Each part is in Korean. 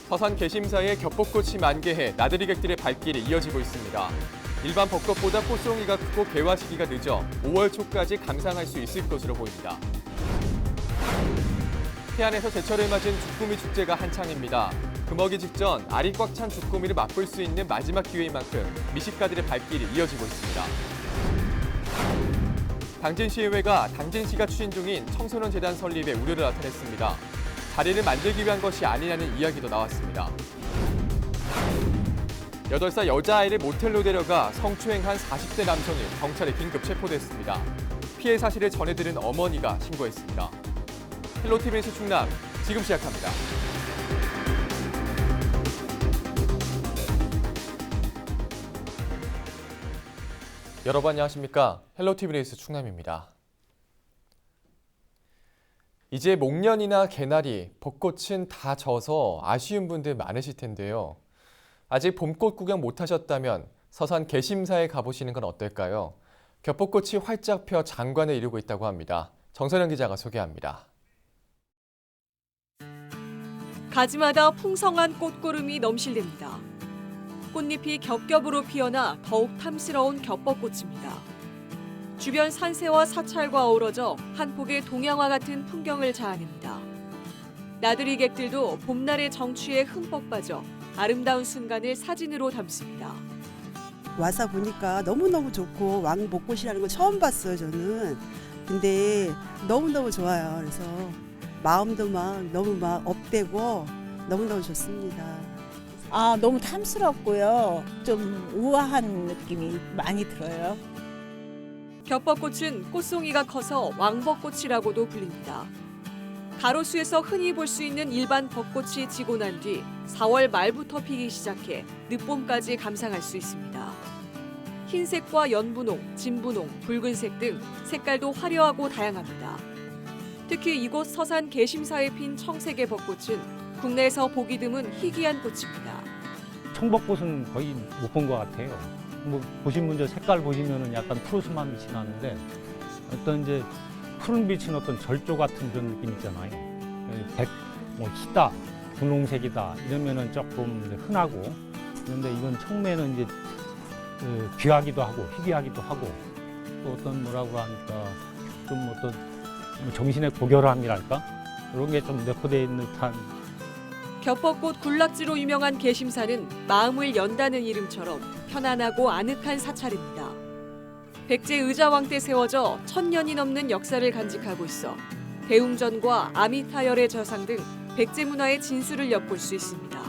서산 개심사에 겹벚꽃이 만개해 나들이객들의 발길이 이어지고 있습니다. 일반 벚꽃보다 꽃송이가 크고 개화 시기가 늦어 5월 초까지 감상할 수 있을 것으로 보입니다. 태안에서 제철을 맞은 주꾸미 축제가 한창입니다. 금어기 직전 알이 꽉 찬 주꾸미를 맛볼 수 있는 마지막 기회인 만큼 미식가들의 발길이 이어지고 있습니다. 당진시의회가 당진시가 추진 중인 청소년 재단 설립에 우려를 나타냈습니다. 자리를 만들기 위한 것이 아니라는 이야기도 나왔습니다. 8살 여자아이를 모텔로 데려가 성추행한 40대 남성이 경찰에 긴급 체포됐습니다. 피해 사실을 전해들은 어머니가 신고했습니다. 헬로티비 뉴스 충남, 지금 시작합니다. 여러분 안녕하십니까? 헬로티비 뉴스 충남입니다. 이제 목련이나 개나리, 벚꽃은 다 져서 아쉬운 분들 많으실 텐데요. 아직 봄꽃 구경 못하셨다면 서산 개심사에 가보시는 건 어떨까요? 겹벚꽃이 활짝 펴 장관을 이루고 있다고 합니다. 정선영 기자가 소개합니다. 가지마다 풍성한 꽃구름이 넘실댑니다. 꽃잎이 겹겹으로 피어나 더욱 탐스러운 겹벚꽃입니다. 주변 산세와 사찰과 어우러져 한 폭의 동양화 같은 풍경을 자아냅니다. 나들이객들도 봄날의 정취에 흠뻑 빠져 아름다운 순간을 사진으로 담습니다. 와서 보니까 너무너무 좋고 왕벚꽃이라는 걸 처음 봤어요, 저는. 근데 너무너무 좋아요. 그래서 마음도 너무 업되고 너무너무 좋습니다. 너무 탐스럽고요. 좀 우아한 느낌이 많이 들어요. 겹벚꽃은 꽃송이가 커서 왕벚꽃이라고도 불립니다. 가로수에서 흔히 볼 수 있는 일반 벚꽃이 지고 난 뒤 4월 말부터 피기 시작해 늦봄까지 감상할 수 있습니다. 흰색과 연분홍, 진분홍, 붉은색 등 색깔도 화려하고 다양합니다. 특히 이곳 서산 개심사에 핀 청색의 벚꽃은 국내에서 보기 드문 희귀한 꽃입니다. 청벚꽃은 거의 못 본 것 같아요. 뭐 보신 분들 색깔 보시면은 약간 푸르스만 빛이 나는데 어떤 이제 푸른 빛은 어떤 절조 같은 그런 느낌 있잖아요. 희다, 분홍색이다 이러면은 조금 이제 흔하고 그런데 이건 청매는 이제 귀하기도 하고 희귀하기도 하고 또 어떤 뭐라고 하니까 좀 어떤 정신의 고결함이랄까 그런 게 좀 내포되어 있는 듯한. 겹벚꽃 군락지로 유명한 개심사는 마음을 연다는 이름처럼 편안하고 아늑한 사찰입니다. 백제 의자왕 때 세워져 1000년이 넘는 역사를 간직하고 있어 대웅전과 아미타열의 저상 등 백제 문화의 진수를 엿볼 수 있습니다.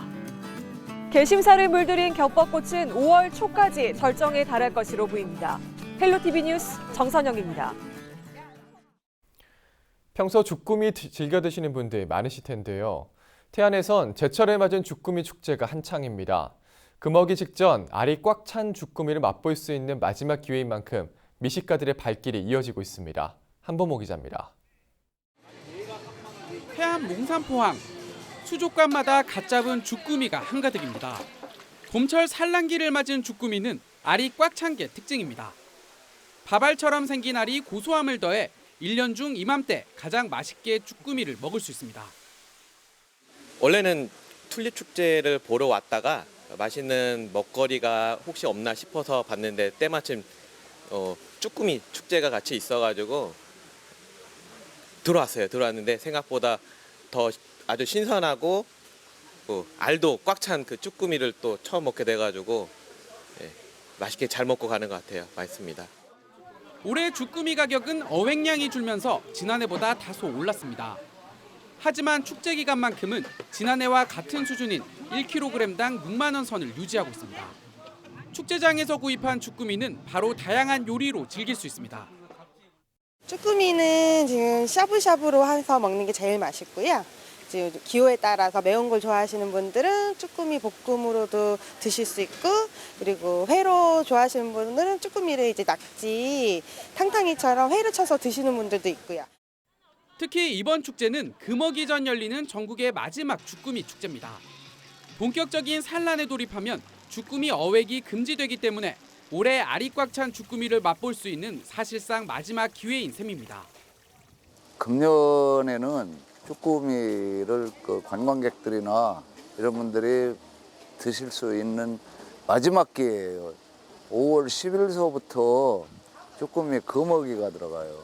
개심사를 물들인 겹벚꽃은 5월 초까지 절정에 달할 것으로 보입니다. 헬로티비 뉴스 정선영입니다. 평소 주꾸미 즐겨 드시는 분들 많으실 텐데요. 태안에선 제철에 맞은 주꾸미 축제가 한창입니다. 금어기 직전 알이 꽉 찬 주꾸미를 맛볼 수 있는 마지막 기회인 만큼 미식가들의 발길이 이어지고 있습니다. 한보모 기자입니다. 태안 몽산포항, 수족관마다 갓 잡은 주꾸미가 한가득입니다. 봄철 산란기를 맞은 주꾸미는 알이 꽉 찬 게 특징입니다. 밥알처럼 생긴 알이 고소함을 더해 1년 중 이맘때 가장 맛있게 주꾸미를 먹을 수 있습니다. 원래는 튤립 축제를 보러 왔다가 맛있는 먹거리가 혹시 없나 싶어서 봤는데 때마침 쭈꾸미 축제가 같이 있어가지고 들어왔는데 생각보다 더 아주 신선하고 알도 꽉 찬 그 쭈꾸미를 또 처음 먹게 돼가지고 맛있게 잘 먹고 가는 것 같아요. 맛있습니다. 올해 주꾸미 가격은 어획량이 줄면서 지난해보다 다소 올랐습니다. 하지만 축제 기간만큼은 지난해와 같은 수준인 1kg당 6만 원 선을 유지하고 있습니다. 축제장에서 구입한 주꾸미는 바로 다양한 요리로 즐길 수 있습니다. 쭈꾸미는 지금 샤브샤브로 해서 먹는 게 제일 맛있고요. 지금 기호에 따라서 매운 걸 좋아하시는 분들은 쭈꾸미 볶음으로도 드실 수 있고, 그리고 회로 좋아하시는 분들은 쭈꾸미를 이제 낙지 탕탕이처럼 회를 쳐서 드시는 분들도 있고요. 특히 이번 축제는 금어기 전 열리는 전국의 마지막 주꾸미 축제입니다. 본격적인 산란에 돌입하면 주꾸미 어획이 금지되기 때문에 올해 알이 꽉 찬 주꾸미를 맛볼 수 있는 사실상 마지막 기회인 셈입니다. 금년에는 쭈꾸미를 관광객들이나 여러분들이 드실 수 있는 마지막 기회예요. 5월 10일서부터 쭈꾸미 거먹이가 들어가요.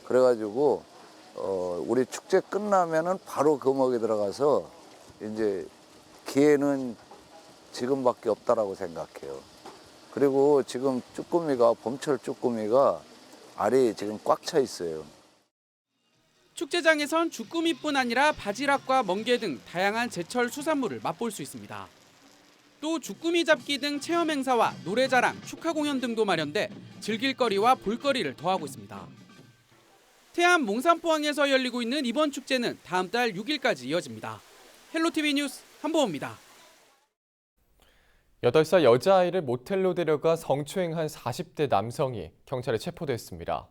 그래가지고 우리 축제 끝나면은 바로 거먹이 들어가서 이제 기회는 지금밖에 없다라고 생각해요. 그리고 지금 쭈꾸미가 봄철 쭈꾸미가 알이 지금 꽉 차 있어요. 축제장에선 주꾸미뿐 아니라 바지락과 멍게 등 다양한 제철 수산물을 맛볼 수 있습니다. 또 주꾸미 잡기 등 체험 행사와 노래자랑, 축하 공연 등도 마련돼 즐길거리와 볼거리를 더하고 있습니다. 태안 몽산포항에서 열리고 있는 이번 축제는 다음 달 6일까지 이어집니다. 헬로티비 뉴스 한보호입니다. 8살 여자아이를 모텔로 데려가 성추행한 40대 남성이 경찰에 체포됐습니다.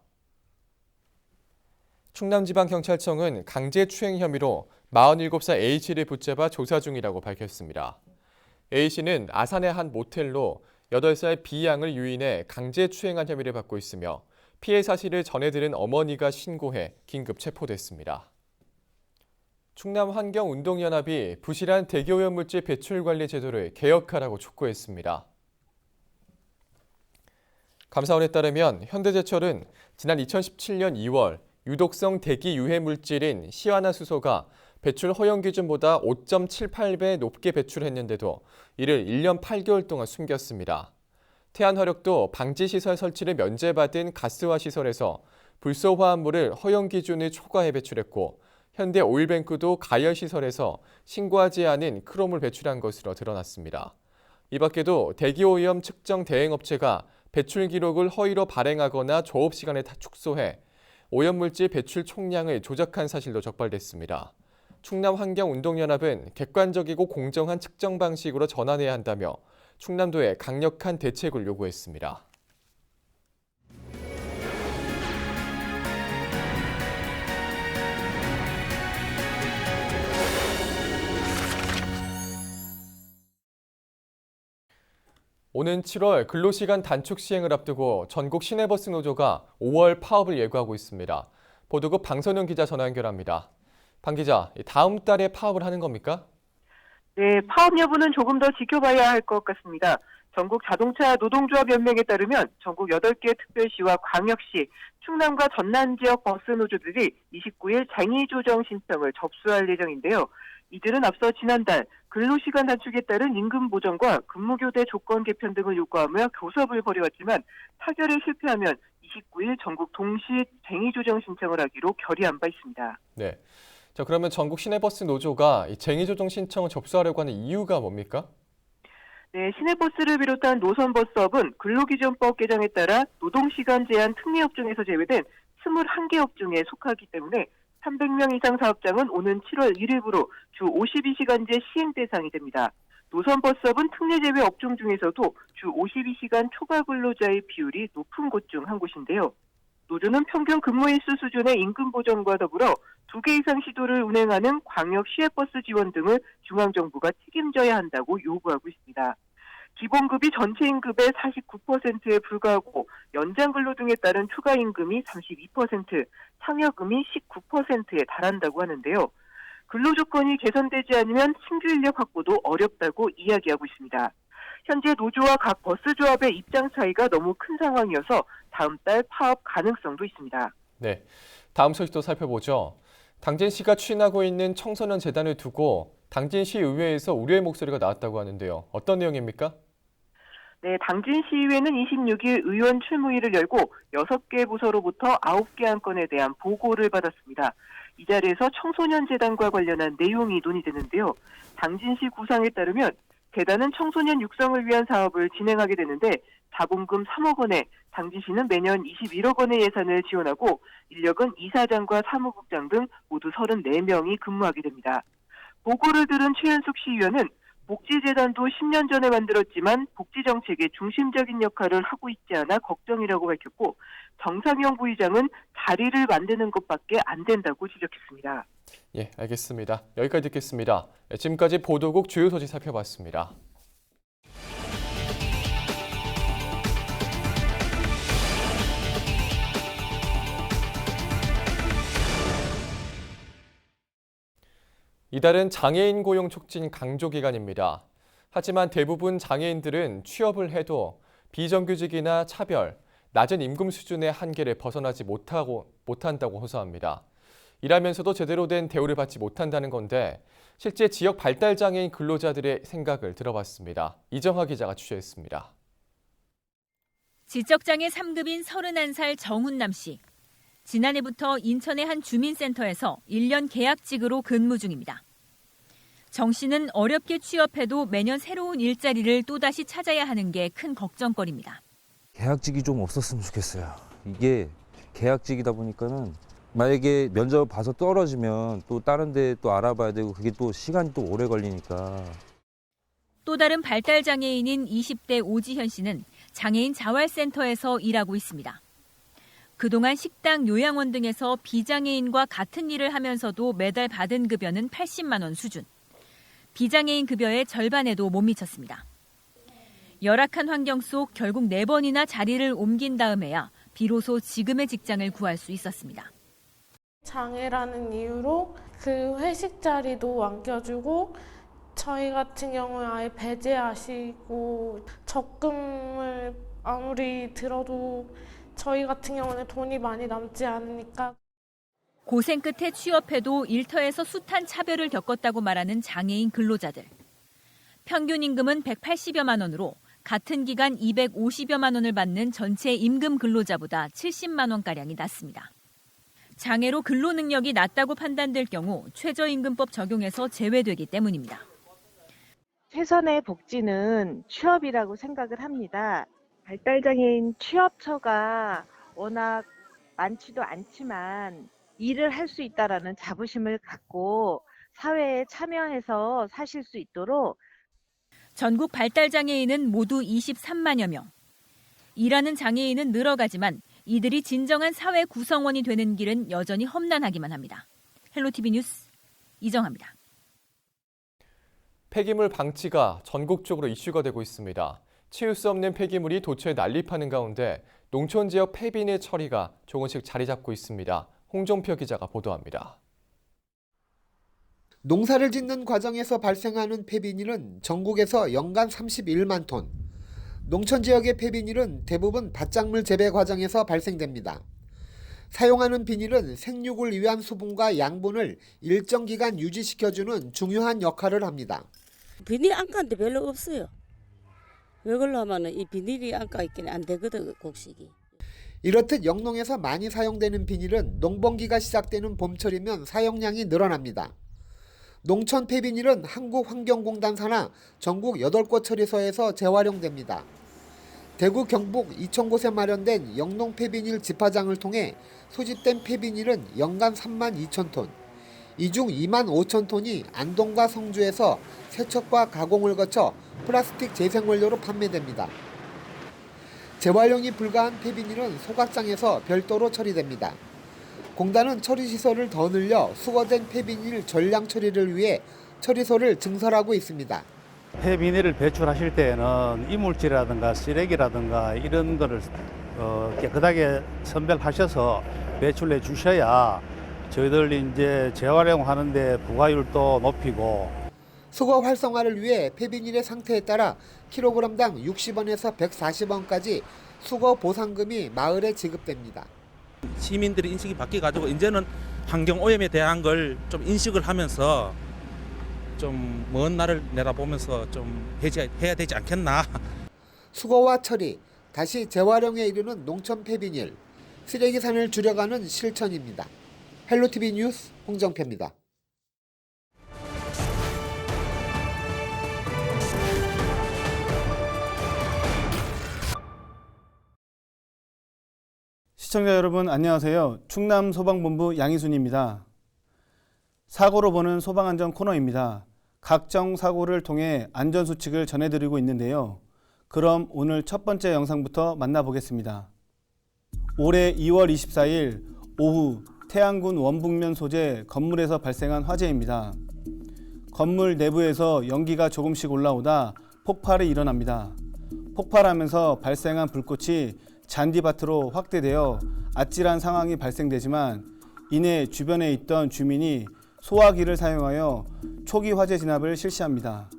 충남지방경찰청은 강제추행 혐의로 47살 A씨를 붙잡아 조사 중이라고 밝혔습니다. A씨는 아산의 한 모텔로 8살 B양을 유인해 강제추행한 혐의를 받고 있으며 피해 사실을 전해들은 어머니가 신고해 긴급 체포됐습니다. 충남환경운동연합이 부실한 대기오염물질 배출 관리 제도를 개혁하라고 촉구했습니다. 감사원에 따르면 현대제철은 지난 2017년 2월 유독성 대기 유해 물질인 시아나수소가 배출 허용 기준보다 5.78배 높게 배출했는데도 이를 1년 8개월 동안 숨겼습니다. 태안화력도 방지시설 설치를 면제받은 가스화 시설에서 불소화합물을 허용 기준을 초과해 배출했고 현대오일뱅크도 가열시설에서 신고하지 않은 크롬을 배출한 것으로 드러났습니다. 이 밖에도 대기오염 측정 대행업체가 배출 기록을 허위로 발행하거나 조업시간을 축소해 오염물질 배출 총량을 조작한 사실도 적발됐습니다. 충남환경운동연합은 객관적이고 공정한 측정 방식으로 전환해야 한다며 충남도에 강력한 대책을 요구했습니다. 오는 7월 근로시간 단축 시행을 앞두고 전국 시내버스 노조가 5월 파업을 예고하고 있습니다. 보도국 방선영 기자 전화 연결합니다. 방 기자, 다음 달에 파업을 하는 겁니까? 네, 파업 여부는 조금 더 지켜봐야 할 것 같습니다. 전국 자동차 노동조합 연맹에 따르면 전국 8개 특별시와 광역시, 충남과 전남 지역 버스 노조들이 29일 장의 조정 신청을 접수할 예정인데요. 이들은 앞서 지난달 근로시간 단축에 따른 임금 보정과 근무교대 조건 개편 등을 요구하며 교섭을 벌여왔지만 타결에 실패하면 29일 전국 동시 쟁의 조정 신청을 하기로 결의한 바 있습니다. 네. 자, 그러면 전국 시내버스 노조가 이 쟁의 조정 신청을 접수하려고 하는 이유가 뭡니까? 네, 시내버스를 비롯한 노선버스업은 근로기준법 개정에 따라 노동시간 제한 특례업종에서 제외된 21개 업종에 속하기 때문에 300명 이상 사업장은 오는 7월 1일부로 주 52시간제 시행 대상이 됩니다. 노선버스업은 특례 제외 업종 중에서도 주 52시간 초과 근로자의 비율이 높은 곳 중 한 곳인데요. 노조는 평균 근무일수 수준의 임금 보정과 더불어 2개 이상 시도를 운행하는 광역 시외버스 지원 등을 중앙정부가 책임져야 한다고 요구하고 있습니다. 기본급이 전체 임금의 49%에 불과하고 연장근로 등에 따른 추가 임금이 32%, 상여금이 19%에 달한다고 하는데요. 근로조건이 개선되지 않으면 신규 인력 확보도 어렵다고 이야기하고 있습니다. 현재 노조와 각 버스조합의 입장 차이가 너무 큰 상황이어서 다음 달 파업 가능성도 있습니다. 네, 다음 소식도 살펴보죠. 당진시가 추진하고 있는 청소년 재단을 두고 당진시 의회에서 우려의 목소리가 나왔다고 하는데요. 어떤 내용입니까? 네, 당진시의회는 26일 의원 출무위를 열고 6개 부서로부터 9개 안건에 대한 보고를 받았습니다. 이 자리에서 청소년 재단과 관련한 내용이 논의되는데요. 당진시 구상에 따르면 재단은 청소년 육성을 위한 사업을 진행하게 되는데 자본금 3억 원에 당진시는 매년 21억 원의 예산을 지원하고 인력은 이사장과 사무국장 등 모두 34명이 근무하게 됩니다. 보고를 들은 최현숙 시의원은 복지재단도 10년 전에 만들었지만 복지정책의 중심적인 역할을 하고 있지 않아 걱정이라고 밝혔고 정상영 부의장은 자리를 만드는 것밖에 안 된다고 지적했습니다. 예, 알겠습니다. 여기까지 듣겠습니다. 지금까지 보도국 주요 소식 살펴봤습니다. 이달은 장애인 고용 촉진 강조 기간입니다. 하지만 대부분 장애인들은 취업을 해도 비정규직이나 차별, 낮은 임금 수준의 한계를 벗어나지 못한다고 호소합니다. 일하면서도 제대로 된 대우를 받지 못한다는 건데 실제 지역 발달장애인 근로자들의 생각을 들어봤습니다. 이정하 기자가 취재했습니다. 지적장애 3급인 31살 정훈남 씨. 지난해부터 인천의 한 주민센터에서 1년 계약직으로 근무 중입니다. 정 씨는 어렵게 취업해도 매년 새로운 일자리를 또다시 찾아야 하는 게 큰 걱정거리입니다. 계약직이 좀 없었으면 좋겠어요. 이게 계약직이다 보니까는 만약에 면접 봐서 떨어지면 또 다른 데 또 알아봐야 되고 그게 또 시간이 또 오래 걸리니까. 또 다른 발달장애인인 20대 오지현 씨는 장애인 자활센터에서 일하고 있습니다. 그동안 식당, 요양원 등에서 비장애인과 같은 일을 하면서도 매달 받은 급여는 80만 원 수준. 비장애인 급여의 절반에도 못 미쳤습니다. 열악한 환경 속 결국 4번이나 자리를 옮긴 다음에야 비로소 지금의 직장을 구할 수 있었습니다. 장애라는 이유로 그 회식 자리도 안 껴주고 저희 같은 경우는 아예 배제하시고 적금을 아무리 들어도 저희 같은 경우는 돈이 많이 남지 않으니까. 고생 끝에 취업해도 일터에서 숱한 차별을 겪었다고 말하는 장애인 근로자들. 평균 임금은 180여만 원으로 같은 기간 250여만 원을 받는 전체 임금 근로자보다 70만 원가량이 낮습니다. 장애로 근로 능력이 낮다고 판단될 경우 최저임금법 적용에서 제외되기 때문입니다. 최선의 복지는 취업이라고 생각을 합니다. 발달장애인 취업처가 워낙 많지도 않지만 일을 할 수 있다라는 자부심을 갖고 사회에 참여해서 사실 수 있도록 전국 발달장애인은 모두 23만여 명. 일하는 장애인은 늘어가지만 이들이 진정한 사회 구성원이 되는 길은 여전히 험난하기만 합니다. 헬로티비 뉴스 이정하입니다. 폐기물 방치가 전국적으로 이슈가 되고 있습니다. 치울 수 없는 폐기물이 도처에 난립하는 가운데 농촌 지역 폐비닐 처리가 조금씩 자리 잡고 있습니다. 홍종표 기자가 보도합니다. 농사를 짓는 과정에서 발생하는 폐비닐은 전국에서 연간 31만 톤. 농촌 지역의 폐비닐은 대부분 밭작물 재배 과정에서 발생됩니다. 사용하는 비닐은 생육을 위한 수분과 양분을 일정 기간 유지시켜주는 중요한 역할을 합니다. 비닐 안가인데 별로 없어요. 왜 그러려 하면 이 비닐이 안가 있긴 안 되거든, 곡식이. 이렇듯 영농에서 많이 사용되는 비닐은 농번기가 시작되는 봄철이면 사용량이 늘어납니다. 농촌 폐비닐은 한국환경공단 산하 전국 8곳 처리소에서 재활용됩니다. 대구, 경북, 이천 곳에 마련된 영농 폐비닐 집화장을 통해 소집된 폐비닐은 연간 3만 2천 톤, 이 중 2만 5천 톤이 안동과 성주에서 세척과 가공을 거쳐 플라스틱 재생원료로 판매됩니다. 재활용이 불가한 폐비닐은 소각장에서 별도로 처리됩니다. 공단은 처리시설을 더 늘려 수거된 폐비닐 전량 처리를 위해 처리소를 증설하고 있습니다. 폐비닐을 배출하실 때에는 이물질이라든가 쓰레기라든가 이런 거를 깨끗하게 선별하셔서 배출해 주셔야 저희들이 이제 재활용하는데 부가율도 높이고. 수거 활성화를 위해 폐비닐의 상태에 따라 킬로그램당 60원에서 140원까지 수거 보상금이 마을에 지급됩니다. 시민들의 인식이 바뀌어가지고 이제는 환경오염에 대한 걸 좀 인식을 하면서 좀 먼 날을 내다보면서 좀 해야 되지 않겠나. 수거와 처리, 다시 재활용에 이르는 농촌 폐비닐, 쓰레기산을 줄여가는 실천입니다. 헬로티비 뉴스 홍정표입니다. 시청자 여러분 안녕하세요. 충남소방본부 양희순입니다. 사고로 보는 소방안전 코너입니다. 각종 사고를 통해 안전수칙을 전해드리고 있는데요. 그럼 오늘 첫 번째 영상부터 만나보겠습니다. 올해 2월 24일 오후 태안군 원북면 소재 건물에서 발생한 화재입니다. 건물 내부에서 연기가 조금씩 올라오다 폭발이 일어납니다. 폭발하면서 발생한 불꽃이 잔디밭으로 확대되어 아찔한 상황이 발생되지만 이내 주변에 있던 주민이 소화기를 사용하여 초기 화재 진압을 실시합니다.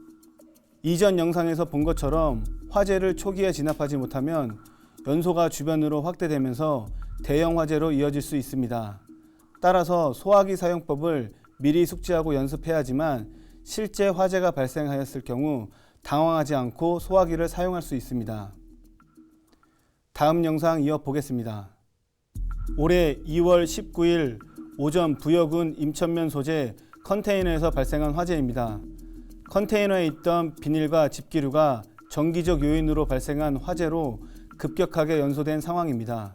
이전 영상에서 본 것처럼 화재를 초기에 진압하지 못하면 연소가 주변으로 확대되면서 대형 화재로 이어질 수 있습니다. 따라서 소화기 사용법을 미리 숙지하고 연습해야지만 실제 화재가 발생하였을 경우 당황하지 않고 소화기를 사용할 수 있습니다. 다음 영상 이어보겠습니다. 올해 2월 19일 오전 부여군 임천면 소재 컨테이너에서 발생한 화재입니다. 컨테이너에 있던 비닐과 집기류가 정기적 요인으로 발생한 화재로 급격하게 연소된 상황입니다.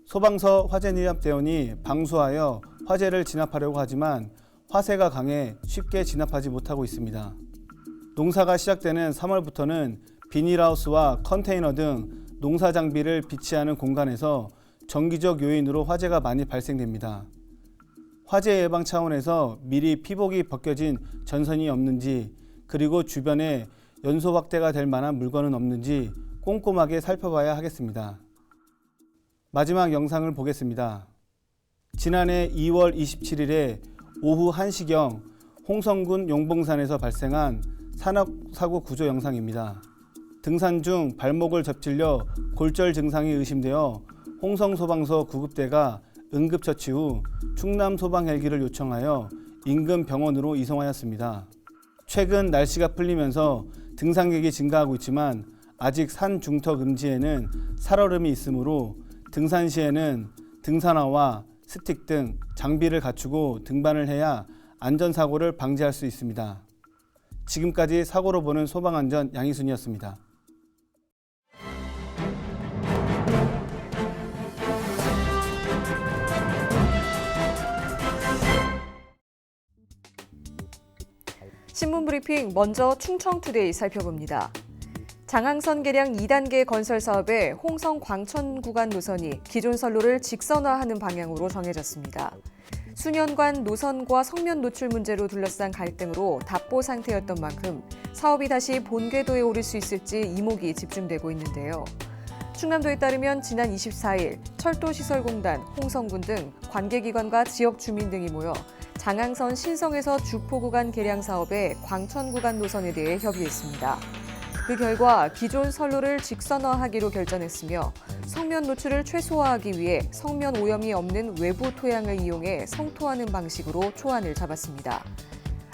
소방서 화재진압대원이 방수하여 화재를 진압하려고 하지만 화세가 강해 쉽게 진압하지 못하고 있습니다. 농사가 시작되는 3월부터는 비닐하우스와 컨테이너 등 농사 장비를 비치하는 공간에서 정기적 요인으로 화재가 많이 발생됩니다. 화재 예방 차원에서 미리 피복이 벗겨진 전선이 없는지, 그리고 주변에 연소 확대가 될 만한 물건은 없는지 꼼꼼하게 살펴봐야 하겠습니다. 마지막 영상을 보겠습니다. 지난해 2월 27일에 오후 1시경 홍성군 용봉산에서 발생한 산악사고 구조 영상입니다. 등산 중 발목을 접질려 골절 증상이 의심되어 홍성소방서 구급대가 응급처치 후 충남소방 헬기를 요청하여 인근 병원으로 이송하였습니다. 최근 날씨가 풀리면서 등산객이 증가하고 있지만 아직 산 중턱 음지에는 살얼음이 있으므로 등산 시에는 등산화와 스틱 등 장비를 갖추고 등반을 해야 안전사고를 방지할 수 있습니다. 지금까지 사고로 보는 소방안전 양희순이었습니다. 신문 브리핑 먼저 충청투데이 살펴봅니다. 장항선 개량 2단계 건설 사업의 홍성 광천 구간 노선이 기존 선로를 직선화하는 방향으로 정해졌습니다. 수년간 노선과 성면 노출 문제로 둘러싼 갈등으로 답보 상태였던 만큼 사업이 다시 본궤도에 오를 수 있을지 이목이 집중되고 있는데요. 충남도에 따르면 지난 24일 철도시설공단, 홍성군 등 관계기관과 지역 주민 등이 모여 장항선 신성에서 주포 구간 개량 사업의 광천 구간 노선에 대해 협의했습니다. 그 결과 기존 선로를 직선화하기로 결정했으며 성면 노출을 최소화하기 위해 성면 오염이 없는 외부 토양을 이용해 성토하는 방식으로 초안을 잡았습니다.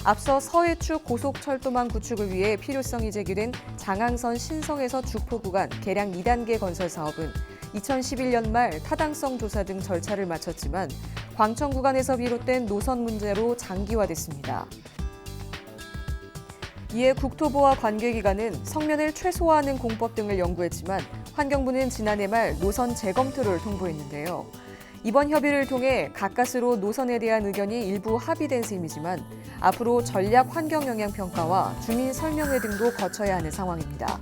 앞서 서해축 고속철도망 구축을 위해 필요성이 제기된 장항선 신성에서 주포 구간 개량 2단계 건설 사업은 2011년 말 타당성 조사 등 절차를 마쳤지만 광천 구간에서 비롯된 노선 문제로 장기화됐습니다. 이에 국토부와 관계기관은 성면을 최소화하는 공법 등을 연구했지만 환경부는 지난해 말 노선 재검토를 통보했는데요. 이번 협의를 통해 가까스로 노선에 대한 의견이 일부 합의된 셈이지만 앞으로 전략 환경영향평가와 주민 설명회 등도 거쳐야 하는 상황입니다.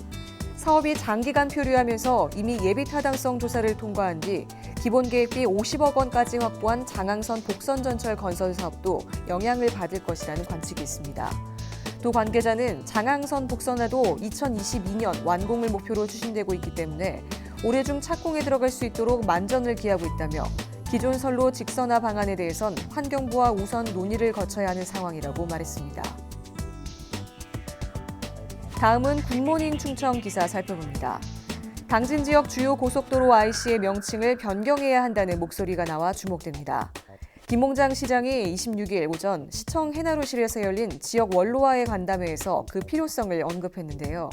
사업이 장기간 표류하면서 이미 예비 타당성 조사를 통과한 뒤 기본 계획비 50억 원까지 확보한 장항선 복선전철 건설 사업도 영향을 받을 것이라는 관측이 있습니다. 도 관계자는 장항선 복선화도 2022년 완공을 목표로 추진되고 있기 때문에 올해 중 착공에 들어갈 수 있도록 만전을 기하고 있다며 기존 선로 직선화 방안에 대해선 환경부와 우선 논의를 거쳐야 하는 상황이라고 말했습니다. 다음은 굿모닝 충청 기사 살펴봅니다. 당진 지역 주요 고속도로 IC의 명칭을 변경해야 한다는 목소리가 나와 주목됩니다. 김홍장 시장이 26일 오전 시청 해나루실에서 열린 지역 원로와의 간담회에서 그 필요성을 언급했는데요.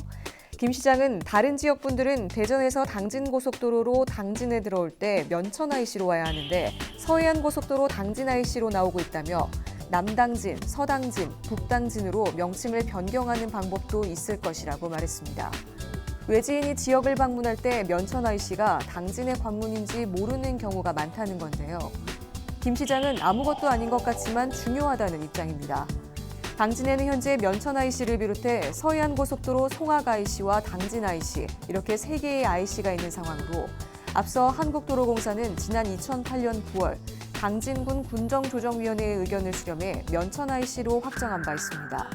김 시장은 다른 지역 분들은 대전에서 당진 고속도로로 당진에 들어올 때 면천 IC로 와야 하는데 서해안 고속도로 당진 IC로 나오고 있다며 남당진, 서당진, 북당진으로 명칭을 변경하는 방법도 있을 것이라고 말했습니다. 외지인이 지역을 방문할 때 면천 IC가 당진의 관문인지 모르는 경우가 많다는 건데요. 김 시장은 아무것도 아닌 것 같지만 중요하다는 입장입니다. 당진에는 현재 면천 IC를 비롯해 서해안 고속도로 송악 IC와 당진 IC 이렇게 3개의 IC가 있는 상황으로 앞서 한국도로공사는 지난 2008년 9월 당진군 군정조정위원회의 의견을 수렴해 면천 IC로 확정한 바 있습니다.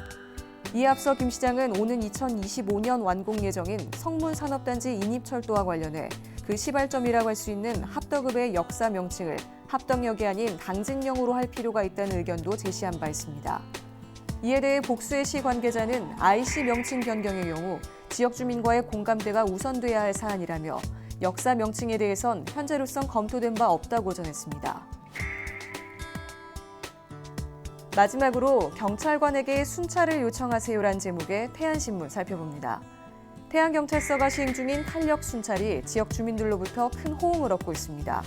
이에 앞서 김 시장은 오는 2025년 완공 예정인 성문산업단지 인입철도와 관련해 그 시발점이라고 할 수 있는 합덕읍의 역사 명칭을 합덕역이 아닌 당진역으로 할 필요가 있다는 의견도 제시한 바 있습니다. 이에 대해 복수의 시 관계자는 IC 명칭 변경의 경우 지역 주민과의 공감대가 우선돼야 할 사안이라며 역사 명칭에 대해선 현재로선 검토된 바 없다고 전했습니다. 마지막으로 경찰관에게 순찰을 요청하세요란 제목의 태안신문 살펴봅니다. 태안경찰서가 시행 중인 탄력 순찰이 지역 주민들로부터 큰 호응을 얻고 있습니다.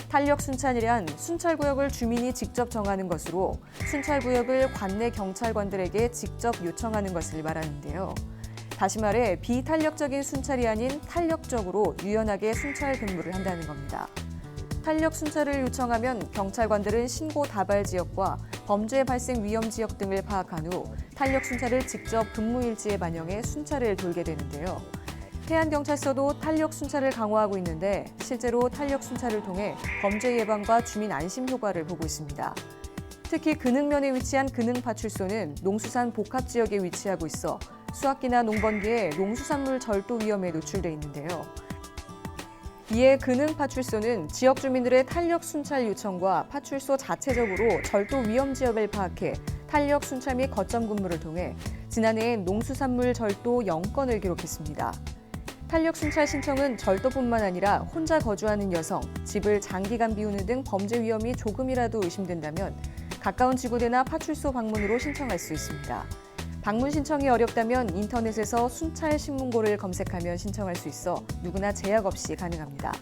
탄력 순찰이란 순찰구역을 주민이 직접 정하는 것으로 순찰구역을 관내 경찰관들에게 직접 요청하는 것을 말하는데요. 다시 말해 비탄력적인 순찰이 아닌 탄력적으로 유연하게 순찰 근무를 한다는 겁니다. 탄력 순찰을 요청하면 경찰관들은 신고 다발 지역과 범죄 발생 위험 지역 등을 파악한 후 탄력 순찰을 직접 근무 일지에 반영해 순찰을 돌게 되는데요. 태안경찰서도 탄력 순찰을 강화하고 있는데 실제로 탄력 순찰을 통해 범죄 예방과 주민 안심 효과를 보고 있습니다. 특히 근흥면에 위치한 근흥파출소는 농수산 복합 지역에 위치하고 있어 수확기나 농번기에 농수산물 절도 위험에 노출돼 있는데요. 이에 근흥파출소는 지역 주민들의 탄력 순찰 요청과 파출소 자체적으로 절도 위험 지역을 파악해 탄력 순찰 및 거점 근무를 통해 지난해엔 농수산물 절도 0건을 기록했습니다. 탄력 순찰 신청은 절도뿐만 아니라 혼자 거주하는 여성, 집을 장기간 비우는 등 범죄 위험이 조금이라도 의심된다면 가까운 지구대나 파출소 방문으로 신청할 수 있습니다. 방문 신청이 어렵다면 인터넷에서 순찰 신문고를 검색하면 신청할 수 있어 누구나 제약 없이 가능합니다.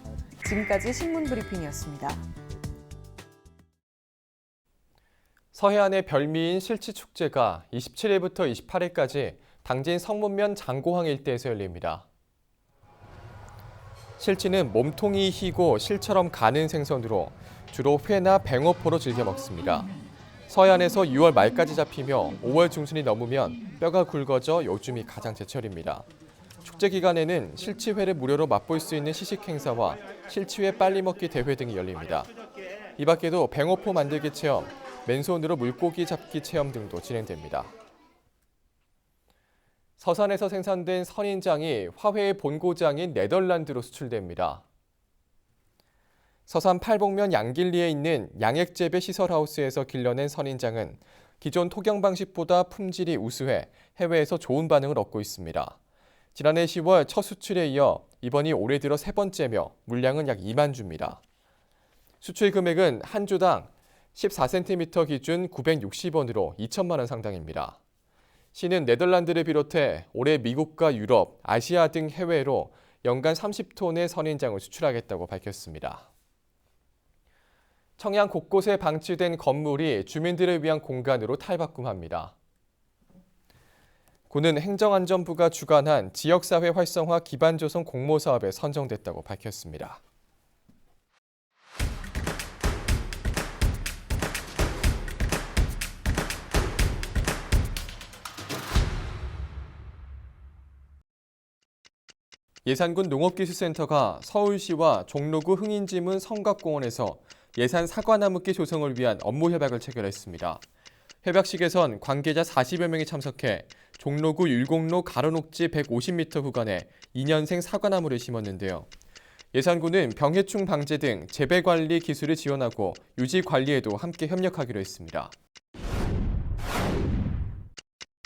지금까지 신문 브리핑이었습니다. 서해안의 별미인 실치축제가 27일부터 28일까지 당진 성문면 장고항 일대에서 열립니다. 실치는 몸통이 희고 실처럼 가는 생선으로 주로 회나 뱅어포로 즐겨 먹습니다. 서해안에서 6월 말까지 잡히며 5월 중순이 넘으면 뼈가 굵어져 요즘이 가장 제철입니다. 축제 기간에는 실치회를 무료로 맛볼 수 있는 시식 행사와 실치회 빨리 먹기 대회 등이 열립니다. 이 밖에도 뱅어포 만들기 체험, 맨손으로 물고기 잡기 체험 등도 진행됩니다. 서산에서 생산된 선인장이 화훼의 본고장인 네덜란드로 수출됩니다. 서산 팔복면 양길리에 있는 양액재배 시설하우스에서 길러낸 선인장은 기존 토경 방식보다 품질이 우수해 해외에서 좋은 반응을 얻고 있습니다. 지난해 10월 첫 수출에 이어 이번이 올해 들어 세 번째며 물량은 약 2만 주입니다. 수출 금액은 한 주당 14cm 기준 960원으로 2천만 원 상당입니다. 시는 네덜란드를 비롯해 올해 미국과 유럽, 아시아 등 해외로 연간 30톤의 선인장을 수출하겠다고 밝혔습니다. 청양 곳곳에 방치된 건물이 주민들을 위한 공간으로 탈바꿈합니다. 군은 행정안전부가 주관한 지역사회 활성화 기반조성 공모사업에 선정됐다고 밝혔습니다. 예산군 농업기술센터가 서울시와 종로구 흥인지문 성곽공원에서 예산 사과나무길 조성을 위한 업무 협약을 체결했습니다. 협약식에선 관계자 40여 명이 참석해 종로구 율곡로 가로녹지 150m 구간에 2년생 사과나무를 심었는데요. 예산군은 병해충 방제 등 재배관리 기술을 지원하고 유지 관리에도 함께 협력하기로 했습니다.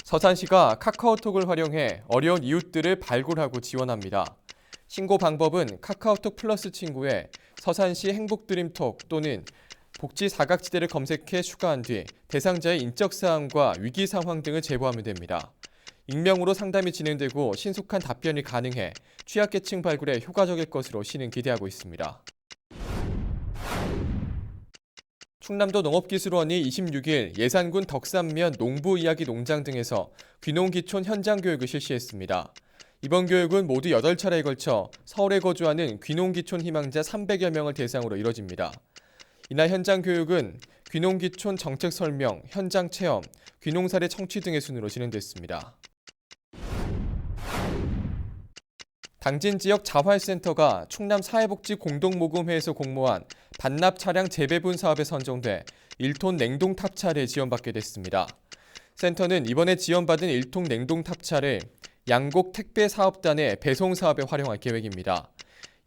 서산시가 카카오톡을 활용해 어려운 이웃들을 발굴하고 지원합니다. 신고 방법은 카카오톡 플러스 친구에 서산시 행복드림톡 또는 복지 사각지대를 검색해 추가한 뒤 대상자의 인적사항과 위기상황 등을 제보하면 됩니다. 익명으로 상담이 진행되고 신속한 답변이 가능해 취약계층 발굴에 효과적일 것으로 시는 기대하고 있습니다. 충남도 농업기술원이 26일 예산군 덕산면 농부이야기 농장 등에서 귀농기촌 현장 교육을 실시했습니다. 이번 교육은 모두 8차례에 걸쳐 서울에 거주하는 귀농기촌 희망자 300여 명을 대상으로 이뤄집니다. 이날 현장 교육은 귀농기촌 정책 설명, 현장 체험, 귀농사례 청취 등의 순으로 진행됐습니다. 당진 지역 자활센터가 충남 사회복지 공동모금회에서 공모한 반납 차량 재배분 사업에 선정돼 1톤 냉동 탑차를 지원받게 됐습니다. 센터는 이번에 지원받은 1톤 냉동 탑차를 양곡 택배 사업단의 배송 사업에 활용할 계획입니다.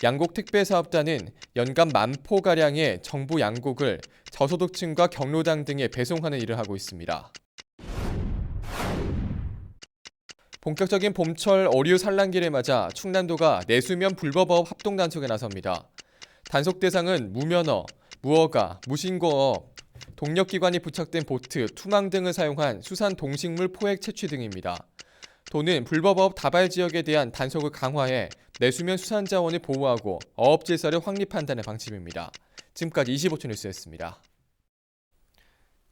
양곡특배사업단은 연간 10,000포가량의 정부 양곡을 저소득층과 경로당 등에 배송하는 일을 하고 있습니다. 본격적인 봄철 어류 산란기를 맞아 충남도가 내수면 불법어업 합동단속에 나섭니다. 단속 대상은 무면허, 무허가, 무신고어업, 동력기관이 부착된 보트, 투망 등을 사용한 수산 동식물 포획 채취 등입니다. 도는 불법어업 다발 지역에 대한 단속을 강화해 내수면 수산자원을 보호하고 어업 질서를 확립한다는 방침입니다. 지금까지 25초 뉴스였습니다.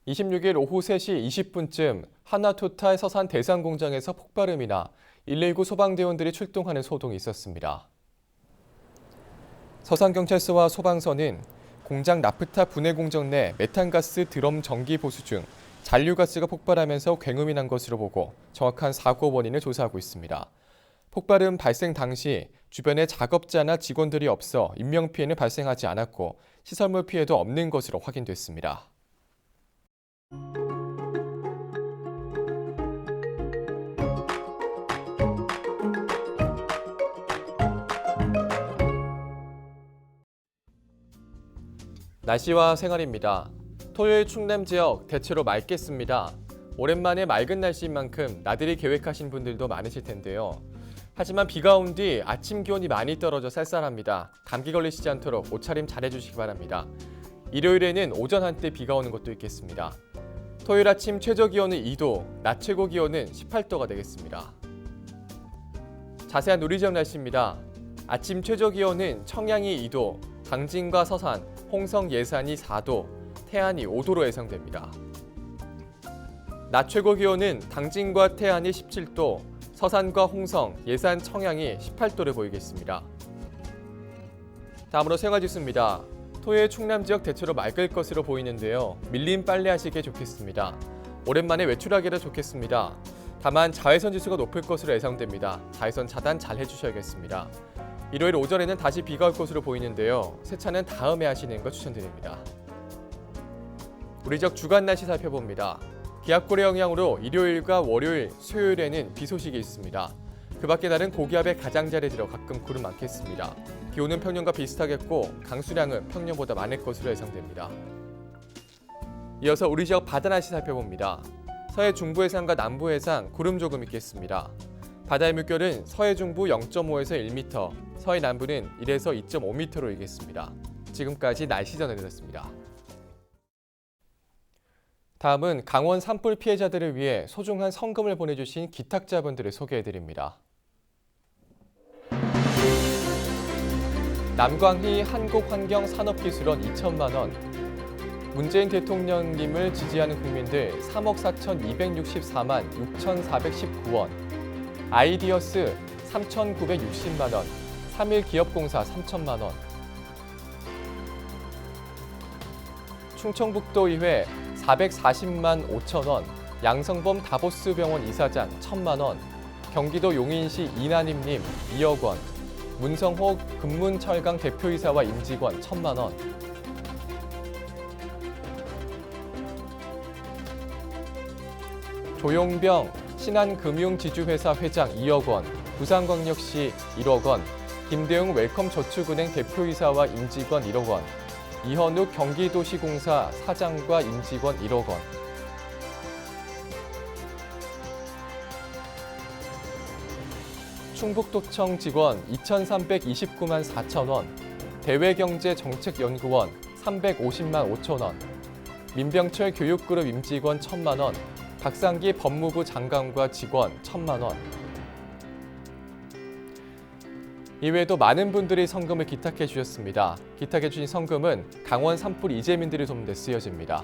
26일 오후 3시 20분쯤 하나토탈 서산 대산공장에서 폭발음이 나 119 소방대원들이 출동하는 소동이 있었습니다. 서산경찰서와 소방서는 공장 나프타 분해 공정 내 메탄가스 드럼 전기 보수 중 잔류가스가 폭발하면서 굉음이 난 것으로 보고 정확한 사고 원인을 조사하고 있습니다. 폭발음 발생 당시 주변에 작업자나 직원들이 없어 인명피해는 발생하지 않았고 시설물 피해도 없는 것으로 확인됐습니다. 날씨와 생활입니다. 토요일 충남 지역 대체로 맑겠습니다. 오랜만에 맑은 날씨인 만큼 나들이 계획하신 분들도 많으실 텐데요. 하지만 비가 온 뒤 아침 기온이 많이 떨어져 쌀쌀합니다. 감기 걸리시지 않도록 옷차림 잘해주시기 바랍니다. 일요일에는 오전 한때 비가 오는 곳도 있겠습니다. 토요일 아침 최저 기온은 2도, 낮 최고 기온은 18도가 되겠습니다. 자세한 우리 지역 날씨입니다. 아침 최저 기온은 청양이 2도, 당진과 서산, 홍성 예산이 4도, 태안이 5도로 예상됩니다. 낮 최고 기온은 당진과 태안이 17도, 서산과 홍성, 예산, 청양이 18도를 보이겠습니다. 다음으로 생활지수입니다. 토요일 충남 지역 대체로 맑을 것으로 보이는데요. 밀린 빨래 하시기에 좋겠습니다. 오랜만에 외출하기도 좋겠습니다. 다만 자외선 지수가 높을 것으로 예상됩니다. 자외선 차단 잘 해주셔야겠습니다. 일요일 오전에는 다시 비가 올 것으로 보이는데요. 세차는 다음에 하시는 거 추천드립니다. 우리 지역 주간 날씨 살펴봅니다. 기압골의 영향으로 일요일과 월요일, 수요일에는 비 소식이 있습니다. 그 밖에 날은 고기압의 가장자리에 들어 가끔 구름 많겠습니다. 기온은 평년과 비슷하겠고 강수량은 평년보다 많을 것으로 예상됩니다. 이어서 우리 지역 바다 날씨 살펴봅니다. 서해 중부 해상과 남부 해상 구름 조금 있겠습니다. 바다의 물결은 서해 중부 0.5에서 1m, 서해 남부는 1에서 2.5m로 일겠습니다. 지금까지 날씨 전해드렸습니다. 다음은 강원 산불 피해자들을 위해 소중한 성금을 보내주신 기탁자분들을 소개해드립니다. 남광희 한국환경산업기술원 2천만 원, 문재인 대통령님을 지지하는 국민들 3억 4,264만 6,419원, 아이디어스 3,960만 원, 3일기업공사 3천만 원, 충청북도의회 440만 5천 원, 양성범 다보스병원 이사장 1,000만 원, 경기도 용인시 이나님님 2억 원, 문성호 금문철강 대표이사와 임직원 1,000만 원, 조용병 신한금융지주회사 회장 2억 원, 부산광역시 1억 원, 김대웅 웰컴저축은행 대표이사와 임직원 1억 원, 이현욱 경기도시공사 사장과 임직원 1억 원, 충북도청 직원 2,329만 4천 원, 대외경제정책연구원 350만 5천 원, 민병철 교육그룹 임직원 1,000만 원, 박상기 법무부 장관과 직원 1,000만 원. 이외에도 많은 분들이 성금을 기탁해 주셨습니다. 기탁해 주신 성금은 강원 산불 이재민들이 돕는 데 쓰여집니다.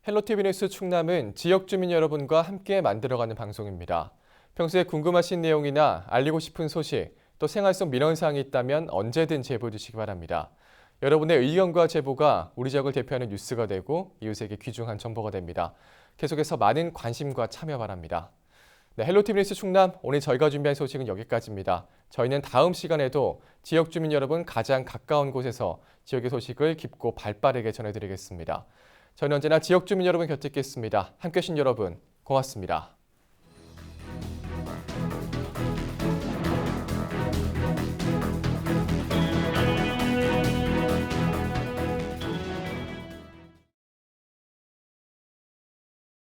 헬로티비 뉴스 충남은 지역 주민 여러분과 함께 만들어가는 방송입니다. 평소에 궁금하신 내용이나 알리고 싶은 소식, 또 생활 속 민원사항이 있다면 언제든 제보해 주시기 바랍니다. 여러분의 의견과 제보가 우리 지역을 대표하는 뉴스가 되고 이웃에게 귀중한 정보가 됩니다. 계속해서 많은 관심과 참여 바랍니다. 네, 헬로티비 뉴스 충남, 오늘 저희가 준비한 소식은 여기까지입니다. 저희는 다음 시간에도 지역 주민 여러분 가장 가까운 곳에서 지역의 소식을 깊고 발빠르게 전해드리겠습니다. 저는 언제나 지역 주민 여러분 곁에 있겠습니다. 함께해 주신 여러분 고맙습니다.